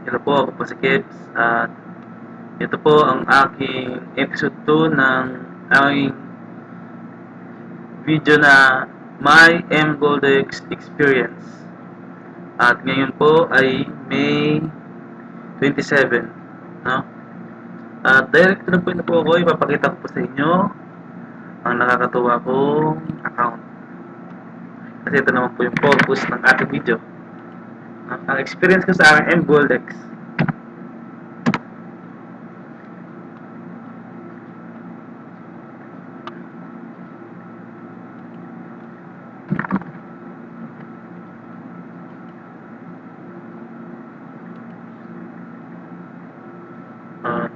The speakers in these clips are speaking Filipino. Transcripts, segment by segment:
Hello po, ako po si Kips at ito po ang aking episode 2 ng aking video na My M Goldex Experience. At ngayon po ay May 27, no? At direct na po ako, ipapakita ko po sa inyo ang nakakatuwa kong account. Kasi ito naman po yung purpose ng ating video. Ang experience ko sa aking M Goldex. At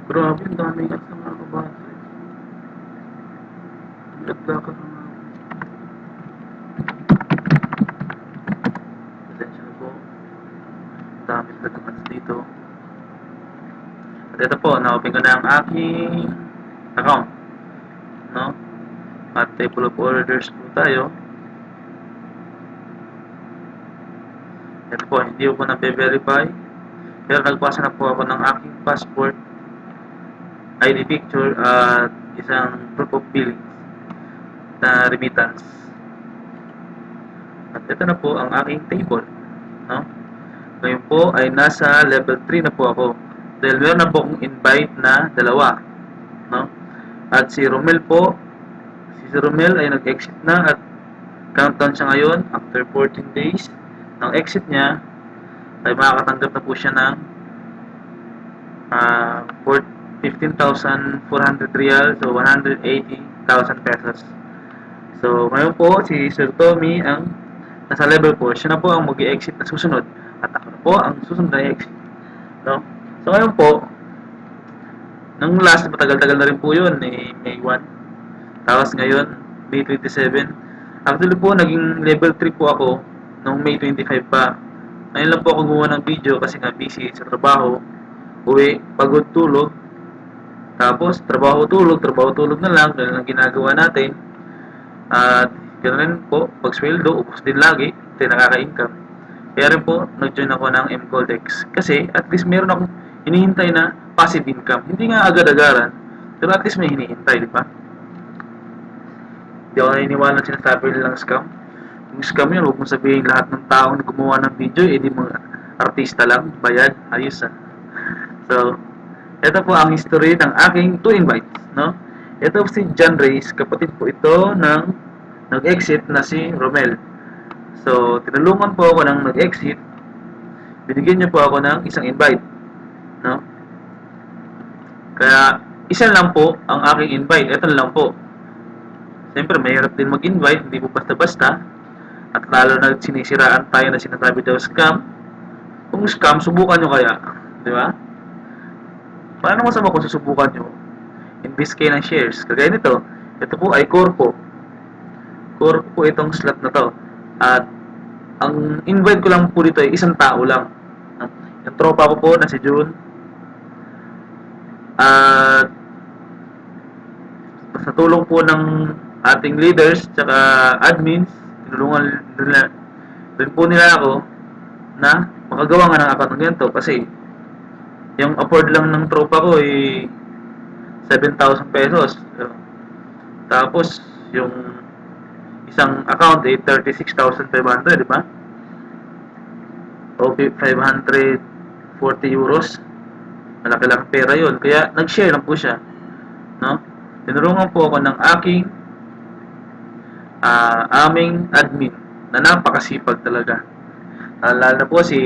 grabe, ang daming at mga kabate. Nagdaka na nga. Pasensya na po. Dami talaga dito. At ito po, na-open ko na ang aking account. No? At table of orders po tayo. Ito po, hindi ko na-verify. Pero nagpasa na po ako ng aking passport, ID picture, at isang proof of billing na remittance. At ito na po ang aking table. No? Ngayon po ay nasa level 3 na po ako. Dahil meron na po akong invite na dalawa. No? At si Romel po, si Romel ay nag-exit na at countdown siya ngayon after 14 days. Ng exit niya ay makakatanggap na po siya ng 15,400 real, so 180,000 pesos. So ngayon po si Sir Tommy ang nasa level 4, siya na po ang mag-exit na susunod at ako na po ang susunod na exit, no? So ngayon po, nang last, matagal-tagal na rin po yun, May 1, tapos ngayon May 27. Actually po naging level 3 po ako noong May 25 pa. Ngayon lang po ako gumawa ng video kasi nga busy sa trabaho, uwi, pagod, tulog, tapos trabaho tulog na lang, ganun ang ginagawa natin. At ganoon rin po, pag sweldo, ubos din lagi, hindi nakaka-income. Kaya rin po, nag-join ako ng M Goldex. Kasi, at least meron akong hinihintay na passive income. Hindi nga agad-agaran, pero at least may hinihintay, di ba? Hindi ako naniniwala na sinasabi nilang scam. Yung scam yun, huwag mong sabihin lahat ng taong gumawa ng video, di mga artista lang, bayad, ayos ah. So, ito po ang history ng aking 2 invites, no? Ito si John Reyes, kapatid po ito ng nag-exit na si Romel. So, tinulungan po ako ng nag-exit. Binigyan niya po ako ng isang invite, no? Kaya, isa lang po ang aking invite. Ito lang po. Siyempre, mahirap din mag-invite, hindi po basta-basta. At lalo na sinisiraan tayo na sinasabi daw scam. Kung scam, subukan nyo kaya. Di ba? Paano masama kung susubukan nyo? Invest kayo ng shares. Kagaya nito, ito po ay Corpo. Corpo po itong slot na to. At ang invite ko lang po dito ay isang tao lang. Yung tropa ko po na si June. At sa tulong po ng ating leaders tsaka admins, tinulungan din po nila ako na makagawa nga ng account ng ganito kasi yung afford lang ng tropa ko ay 7,000 pesos. Tapos yung isang account ay 36,500, di ba? O 540 euros. Malaki-laki pera yun. Kaya nag-share lang po siya, no? Tinulungan po ako ng aming admin na napakasipag talaga. Lalo na po si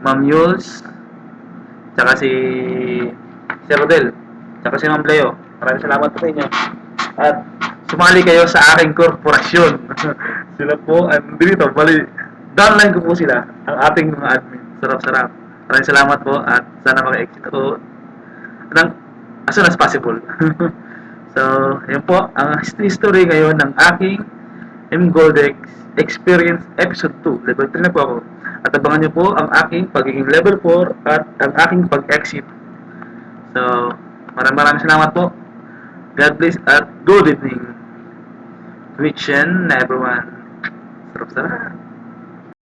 Ma'am Yules, tsaka si Sir Rodel, tsaka si Ma'am Leo. Maraming salamat po sa inyo. At sumali kayo sa aking korporasyon. Sila po, dito, bali, downline ko po sila, ang ating mga admin. Sarap-sarap. Maraming salamat po at sana maka-exit ako ng as soon as possible. So, yun po, ang history ngayon ng aking M Goldex Experience Episode 2. Level 3 na po ako. At abangan nyo po ang aking pagiging level 4 at ang aking pag-exit. So, maraming salamat po. God bless at good evening. Twitch and everyone. Sarap-sarap.